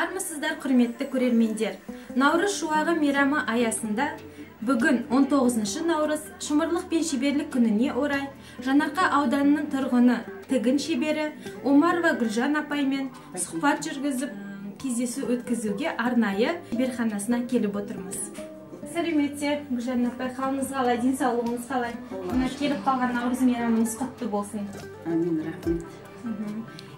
Армысыздар, құрметті көрермендер. Наурыз шуағы мейрамы аясында бүгін 19 наурыз шымырлық пен шеберлік күніне орай Жаңарқа ауданының тұрғыны тігін шебері Омарова Гүлжан апаймен сұхбат жүргізіп, кездесу өткізуге арнайы шеберханасына келіп отырмыз. Сәлеметсіздер, Гүлжан апай, қалыңыз қалай, денсаулығыңыз қалай? Мына келіп қалған наурыз мейрамыңыз құтты болсын. Амин, рахмет.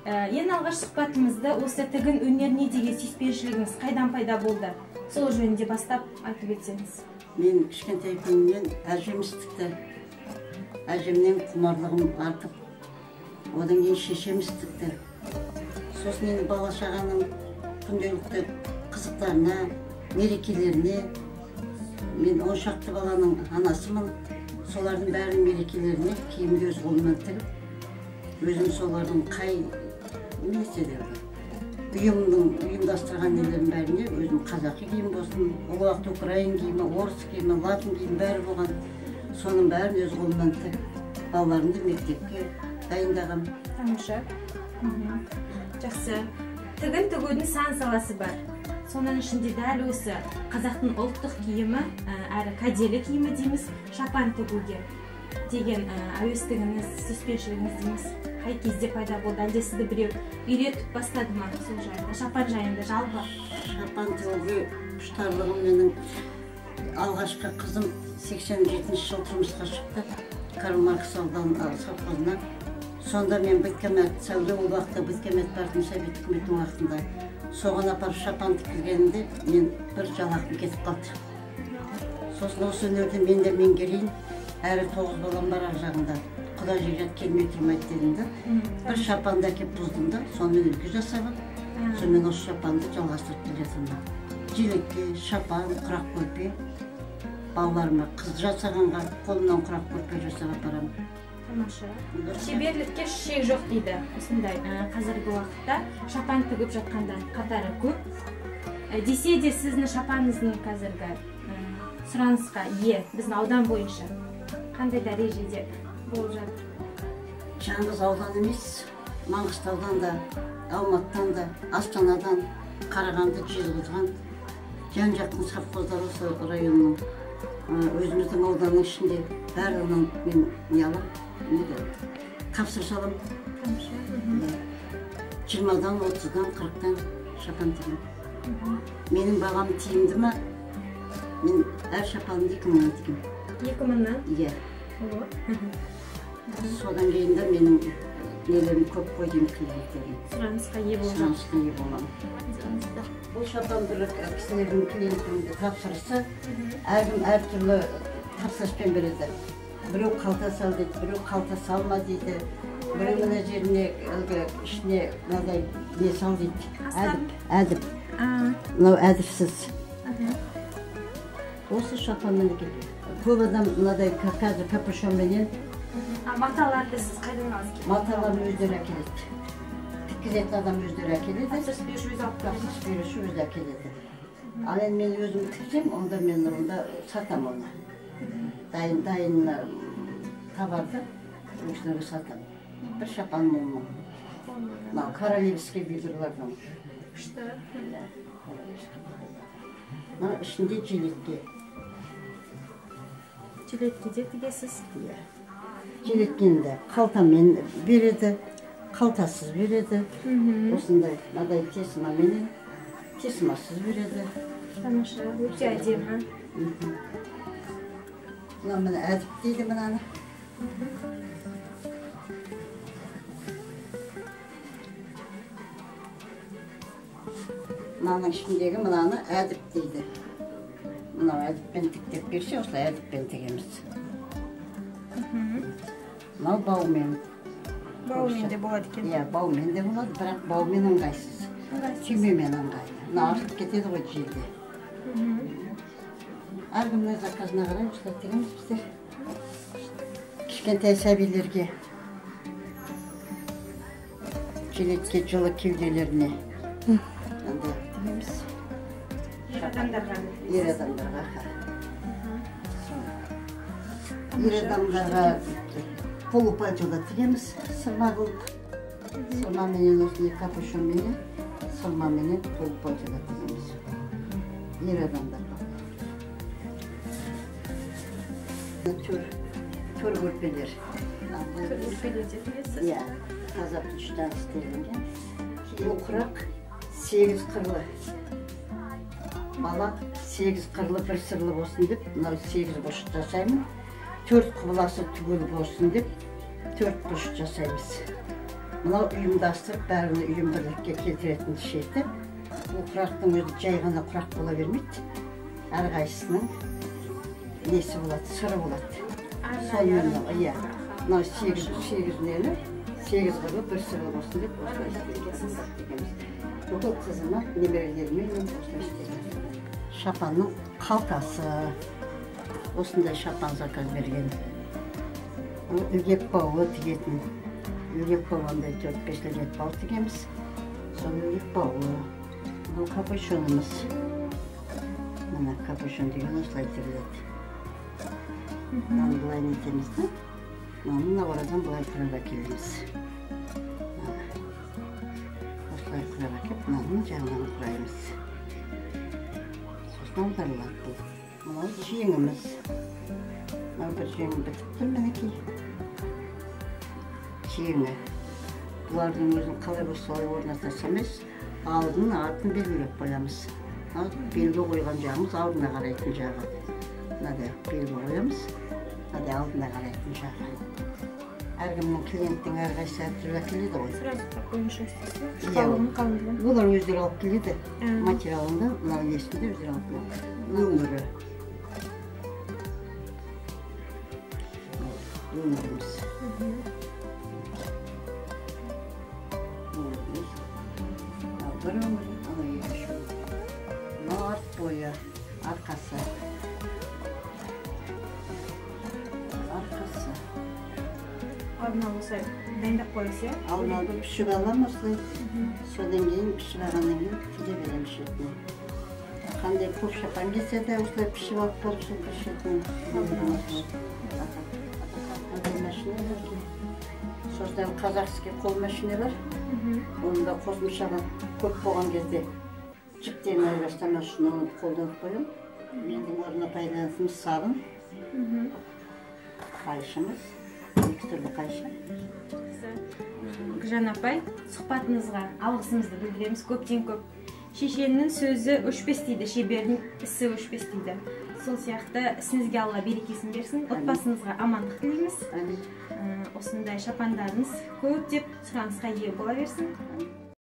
Ең алғаш сұхбатымызды осы тігін өнеріне деген сүйіспеншілігіңіз қайдан пайда болды? Сол жөнінде бастап айтып өтсеңіз. Мен кішкентай күнімнен әжеміз тікті. Әжемнен құмарлығым артып, одан кейін шешеміз тікті. Сосын енді бала шағаның күнделікті қызықтарына, мерекелеріне, мен 10 шақты баланың анасымын. Солардың бәрінің мерекелеріне киімді өз қолымнан тігіп, өзім солардың қай ұйымдастырған нелердің бәріне өзім қазақи киім болсын, ол уақыт украин киімі, орыс киімі, латын киімі бәрі болған. Соның бәрін өз қолымнан тігіп, балаларымды мектепке дайындағам. Тамаша. Жақсы. Тігін тігудің сан саласы бар. Соның ішінде дәл осы қазақтың ұлттық киімі, әрі кәделі киімі дейміз, шапан тігуге деген әуестігіңіз, сүйіспеншілігіңіз дейміз. Қай кезде пайда болды, әлде сізді біреу үйретіп бастады ма сол жайында, шапан жайында жалпы? Шапан тігуге құштарлығым менің алғашқы қызым 87 жыл тұрмысқа шықты, Карл Маркс совхозына. Сонда мен Біткемет, сәуле ол уақытта Біткемет бардым Совет үкіметінің уақытында. Соған апарып шапан тікілгенінде мен бір жалақым кетіп қалды. Сосын осы өнерді мен де меңгерейін, әрі 9 балам бар ар жағында. Құда жегет келмей тұрмайды дедім. Бір шапанды әкеп бұздым да, сонымен үлгі жасағым. Сонымен осы шапанды жалғастырып келе жатырмын. Желекке, шапан, құрақ көрпе, балаларыма қыз жасағанға қолымнан құрақ көрпе жасап апарамын. Тамаша. Шеберлікке шек жоқ дейді. Осындай қазіргі уақытта шапан тігіп жатқандар қатары көп. Десе де сіздің шапаныңыздың қазіргі сұранысқа ие біздің аудан бойынша қандай дәрежеде болып жатыр? Жаңғыз аудан емес, Маңғыстаудан да, Алматыдан да, Астанадан, Қарағанды, Жезқазған, жан-жақтың совхоздар осы районның, өзіміздің ауданның ішінде барлығынан мен не алам, тапсырыс алам. 20-дан, 30-дан, 40-дан шапан тігем. Менің бағам тиімді ма? Мен әр шапанымды 2000-нан тігем. 2000-нан? Иә. Содан кейін де менің нелерім көп қойдым клиенттерім. Сұранысқа ие болған. Сұранысқа ие болған. Бұл шапан бір кісілердің клиенттерінде тапсырысы, әркім әртүрлі тапсырыспен береді. Біреу қалта сал дейді, біреу қалта салма дейді, біреу мына жеріне ішіне мынадай не сал дейді. Әдіп. Мынау әдіпсіз. Осы шапанмен келеді. Көп адам мынадай қазір капюшонменен. Маталарды сіз қайдан аласыз? Маталарын өздері әкеледі. Тіккізетін адам өздері әкеледі. Тапсырыс беруші өзі алып келеді. Тапсырыс беруші өзі әкеледі. Ал енді мен өзім тіксем, онда мен онда сатам оны. Дайын табарды өшілерге сатам. Бір шапан мұңым. Мынау королевский бүйдірлердің. Күшті. Мына ішінде жилетке. Жилетке де тігесіз? Жилеткенде қалтамен береді, қалтасыз береді. Осындай мынадай тесімаменен, тесімасыз береді. Тамаша, өте әдемі. Мына міне әдіп дейді мынаны. Мынаның ішіндегі мынаны әдіп дейді. Мынау әдіппен тіктеп берсе, осылай әдіппен тігеміз. Мынау баумен. Баумен де болады екен. Иә, баумен де болады, бірақ баумен ыңғайсыз. Түймемен ыңғайлы. Мына артып кетеді ғой жерде. Әркімнің заказына қарай осылай тігеміз біздер. Кішкентай сәбилерге, жилетке, жылы кеуделеріне тігеміз. Ер адамдарға. Ер адамдарға. Ер адамдарға полупальтода тігеміз, сырма қылып. Сырма менен осындай капюшон менен. сырма менен көлүп почада тигемиз. Ер адамдарга. Төр көрпелер. Көрпелер деп билесиз? Иә, таза пучтан істелінген. Бұл құрақ 8 қырлы. Балақ 8 қырлы бір сырлы болсын деп, мынау 8 бұрыш жасаймын. 4 құбыласы түгел болсын деп, 4 бұрыш жасаймыз. Мынау ұйымдастырып, бәріні ұйым бірлікке келтіретін шеті. Бұл құрақтың өзі жай ғана құрақ бола бермейді. Әрқайсының несі болады, сыры болады. Сонымен, иә. Мынау 8 нені, 8 қырлы бір сырлы болсын деп, осылай істейміз. Бұл қызыма немерелерімен осылай істейміз. Шапанның қалтасы. Осындай шапан заказ берген. Үлгек бауы тігетін. Үлгек бауындай 4-5 үлгек бау тігеміз. Сол үлгек бауы. Бұл капюшонымыз. Мына капюшон деген осылай тігіледі. Мынаны бұлай нетеміз де. Мына орадан бұлай құрап әкелеміз. Осылай құрап әкеп, мынаның жағынан құраймыз. Сосын аударылады бұл. Мынау жеңіміз. Мынау бір жеңім бітіп тұр мінекей. Жеңі. Бұлардың өзін қалай осылай орнатасы емес, алдын артын белгілеп қоямыз. Белгі қойған жағымыз алдына қарайтын жағы. Мынадай белгі қоямыз. Мынадай алдына қарайтын жағы. Әркімнің клиенттің әрқайсысы әртүрлі әкеледі ғой. Сұрақ бойынша істейсіз? Қалыңын қалыңын? Бұлар өздері алып келеді. Материалында, мынау несінде өздері алып келеді. Өңірі. Өңіріміз. Бір өңір, ана екінші өңір. Мынау арт бойы, арқасы. Арқасы. Алдына осылай дайындап қойсыз, иә? Алдына пішіп алам осылай. Содан кейін пішіп алғаннан кейін тіге берем шетіне. Қандай көп шапан келсе де осылай пішіп алып болып сол бір шетін. Машина бар. Сосын казахский қол машина бар. Онда қосымшаға көп болған кезде жіптен айырбастамас үшін оны қолданып қоямын. Менің орнына пайдаланатынымыз сабын. Қайшымыз. 2 түрлі қайшы. Гүлжан апай, сұхбатыңызға алғысымызды білдіреміз. Көптен көп. Шешеннің сөзі өшпес дейді, шебердің ісі өшпес дейді. Сол сияқты ісіңізге Алла берекесін берсін. Отбасыңызға амандық тілейміз. Осындай шапандарыңыз көп деп сұранысқа ие бола берсін.